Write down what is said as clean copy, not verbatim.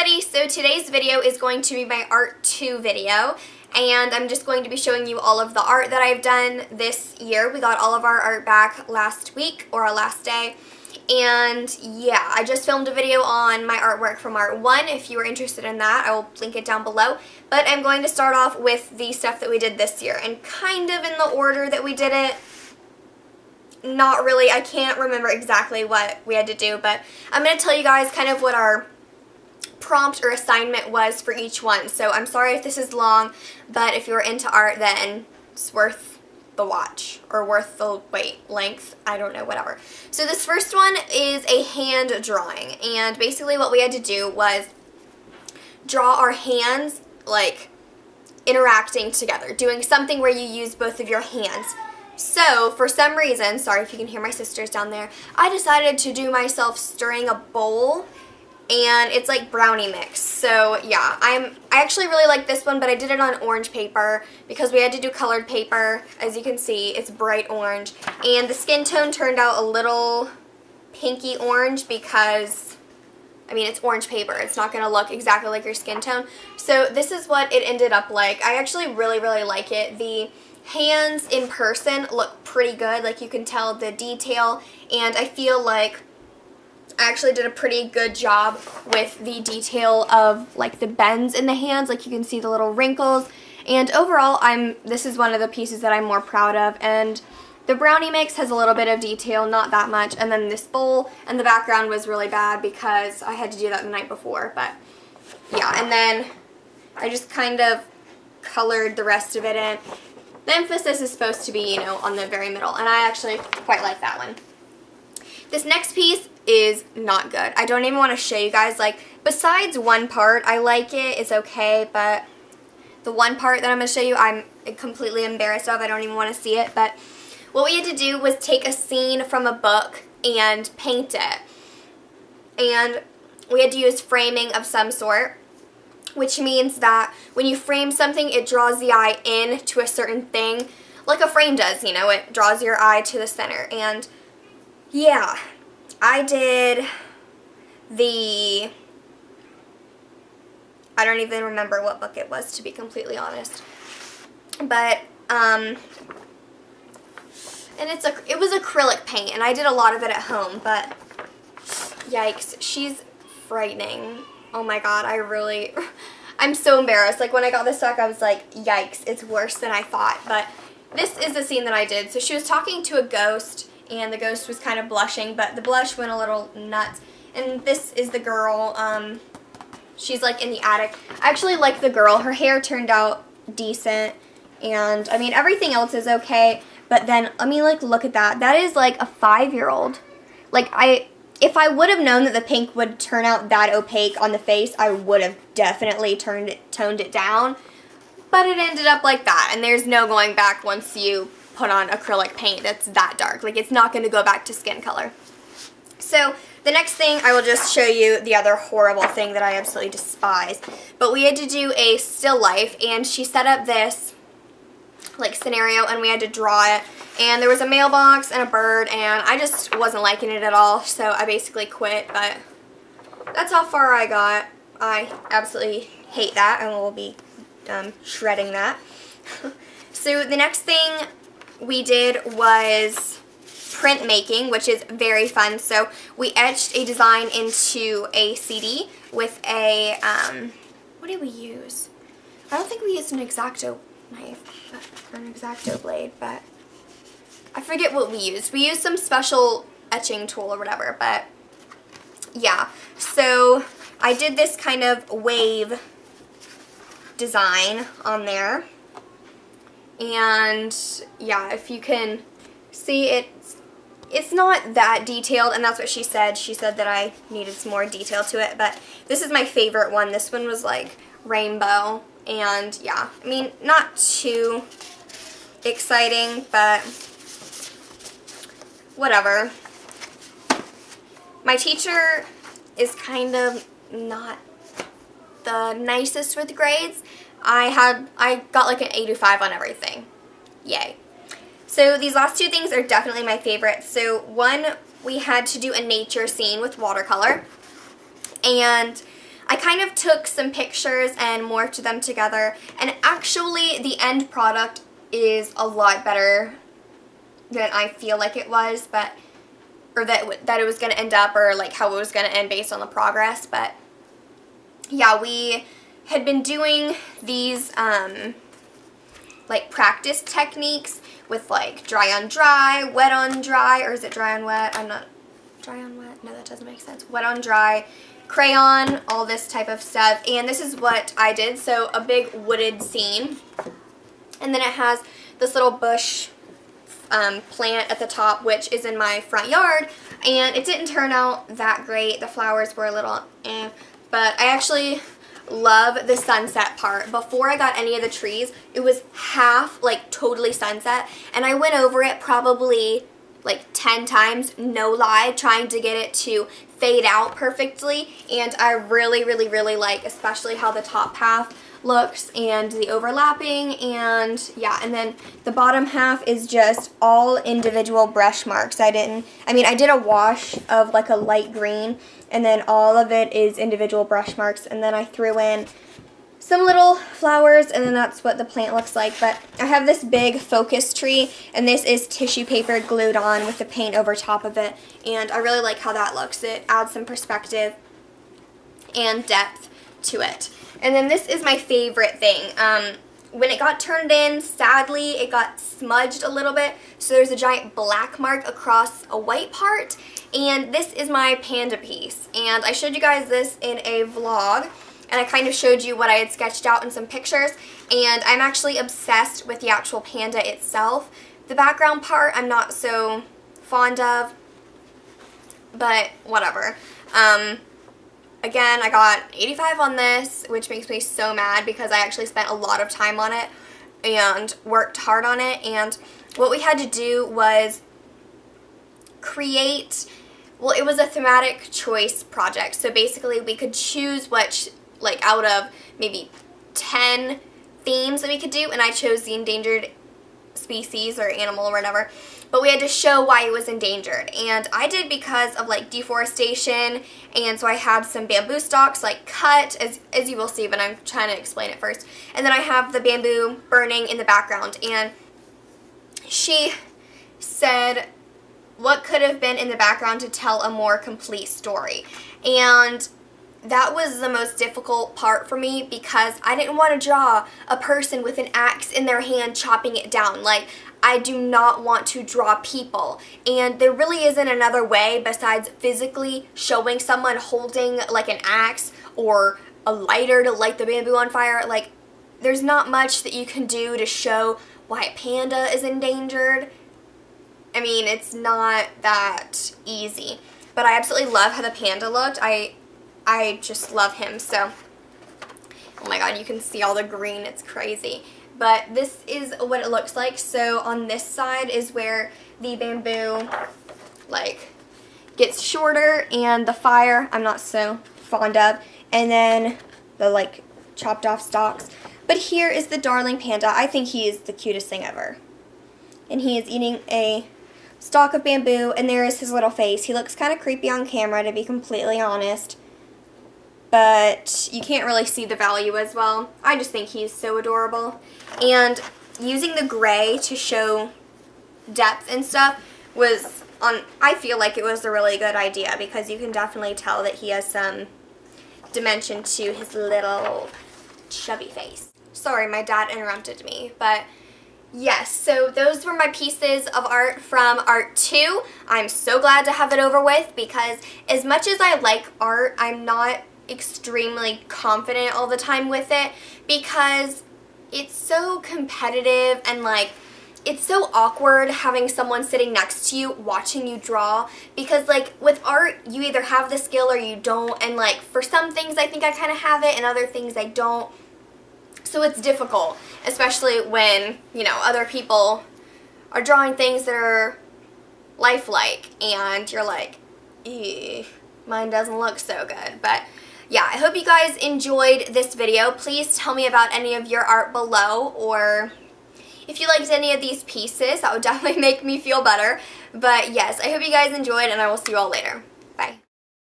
everybody, so today's video is going to be my Art 2 video, and I'm just going to be showing you all of the art that I've done this year. We got all of our art back last week, or our last day, and yeah, I just filmed a video on my artwork from Art 1. If you are interested in that, I will link it down below, but I'm going to start off with the stuff that we did this year, and kind of in the order that we did it. Not really, I can't remember exactly what we had to do, but I'm going to tell you guys kind of what our prompt or assignment was for each one. So I'm sorry if this is long, but if you're into art, then it's worth the watch, or worth the length, I don't know, whatever. So this first one is a hand drawing, and basically what we had to do was draw our hands like interacting together, doing something where you use both of your hands. So, for some reason, sorry if you can hear my sisters down there, I decided to do myself stirring a bowl, and it's like brownie mix. So, yeah, I actually really like this one, but I did it on orange paper because we had to do colored paper. As you can see, it's bright orange, and the skin tone turned out a little pinky orange because, I mean, it's orange paper. It's not going to look exactly like your skin tone. So, this is what it ended up like. I actually really, really like it. The hands in person look pretty good, like you can tell the detail, and I feel like I actually did a pretty good job with the detail of like the bends in the hands, like you can see the little wrinkles, and overall this is one of the pieces that I'm more proud of. And the brownie mix has a little bit of detail, not that much, and then this bowl and the background was really bad because I had to do that the night before, but yeah, and then I just kind of colored the rest of it in. The emphasis is supposed to be, you know, on the very middle, and I actually quite like that one. This next piece is not good. I don't even want to show you guys, like, besides one part, I like it, it's okay, but the one part that I'm going to show you, I'm completely embarrassed of. I don't even want to see it, but what we had to do was take a scene from a book and paint it, and we had to use framing of some sort, which means that when you frame something, it draws the eye in to a certain thing, like a frame does, you know, it draws your eye to the center. And yeah, I did I don't even remember what book it was, to be completely honest, but and it was acrylic paint, and I did a lot of it at home, but yikes, she's frightening. Oh my god, I'm so embarrassed. Like, when I got this back, I was like, yikes, it's worse than I thought. But this is the scene that I did. So she was talking to a ghost, and the ghost was kind of blushing, but the blush went a little nuts. And this is the girl. She's, like, in the attic. I actually like the girl. Her hair turned out decent, and, I mean, everything else is okay. But then, I mean, like, look at that. That is, like, a 5-year-old. Like, if I would have known that the pink would turn out that opaque on the face, I would have definitely toned it down. But it ended up like that, and there's no going back once you put on acrylic paint that's that dark. Like, it's not going to go back to skin color. So the next thing, I will just show you the other horrible thing that I absolutely despise. But we had to do a still life, and she set up this like scenario, and we had to draw it, and there was a mailbox and a bird, and I just wasn't liking it at all, so I basically quit. But that's how far I got. I absolutely hate that, and we'll be shredding that. So the next thing we did was printmaking, which is very fun. So we etched a design into a CD with a what did we use? I don't think we used an X-Acto knife or an X-Acto blade, but I forget what we used. We used some special etching tool or whatever, but yeah. So I did this kind of wave design on there, and yeah, if you can see, it's not that detailed, and that's what she said. She said that I needed some more detail to it, but this is my favorite one. This one was like rainbow. And yeah, I mean, not too exciting, but whatever. My teacher is kind of not the nicest with grades. I got like an 85 on everything. Yay. So these last two things are definitely my favorite. So one, we had to do a nature scene with watercolor. And I kind of took some pictures and morphed them together, and actually the end product is a lot better than I feel like it was, but or that it was going to end up, or like how it was going to end based on the progress. But yeah, we had been doing these like practice techniques with like dry on dry, wet on dry, or is it dry on wet? I'm not, dry on wet? No, that doesn't make sense. Wet on dry, crayon, all this type of stuff. And this is what I did. So a big wooded scene, and then it has this little bush plant at the top, which is in my front yard, and it didn't turn out that great. The flowers were a little but I actually love the sunset part. Before I got any of the trees, it was half like totally sunset, and I went over it probably like 10 times, no lie, trying to get it to fade out perfectly. And I really, really, really like especially how the top half looks and the overlapping, and yeah, and then the bottom half is just all individual brush marks. I did a wash of like a light green, and then all of it is individual brush marks, and then I threw in some little flowers, and then that's what the plant looks like. But I have this big focus tree, and this is tissue paper glued on with the paint over top of it, and I really like how that looks. It adds some perspective and depth to it. And then this is my favorite thing. When it got turned in, sadly, it got smudged a little bit, so there's a giant black mark across a white part, and this is my panda piece. And I showed you guys this in a vlog, and I kind of showed you what I had sketched out in some pictures, and I'm actually obsessed with the actual panda itself. The background part I'm not so fond of, but whatever. Again, I got 85 on this, which makes me so mad because I actually spent a lot of time on it and worked hard on it. And what we had to do was create, well, it was a thematic choice project. So basically we could choose which, like out of maybe 10 themes that we could do, and I chose the endangered species or animal or whatever. But we had to show why it was endangered, and I did because of like deforestation, and so I had some bamboo stalks like cut, as you will see, but I'm trying to explain it first. And then I have the bamboo burning in the background, and she said what could have been in the background to tell a more complete story. And that was the most difficult part for me because I didn't want to draw a person with an axe in their hand chopping it down. Like, I do not want to draw people, and there really isn't another way besides physically showing someone holding like an axe or a lighter to light the bamboo on fire. Like, there's not much that you can do to show why a panda is endangered. I mean, it's not that easy, but I absolutely love how the panda looked. I just love him. So, oh my god, you can see all the green, it's crazy. But this is what it looks like. So on this side is where the bamboo like gets shorter, and the fire I'm not so fond of, and then the like chopped off stalks. But here is the darling panda. I think he is the cutest thing ever. And he is eating a stalk of bamboo, and there is his little face. He looks kind of creepy on camera, to be completely honest, but you can't really see the value as well. I just think he's so adorable. And using the gray to show depth and stuff was I feel like it was a really good idea, because you can definitely tell that he has some dimension to his little chubby face. Sorry, my dad interrupted me, but yes, so those were my pieces of art from Art 2. I'm so glad to have it over with, because as much as I like art, I'm not extremely confident all the time with it, because it's so competitive, and like it's so awkward having someone sitting next to you watching you draw, because like with art you either have the skill or you don't, and like for some things I think I kind of have it and other things I don't. So it's difficult, especially when, you know, other people are drawing things that are lifelike and you're like, ew, mine doesn't look so good. But yeah, I hope you guys enjoyed this video. Please tell me about any of your art below, or if you liked any of these pieces. That would definitely make me feel better. But yes, I hope you guys enjoyed, and I will see you all later.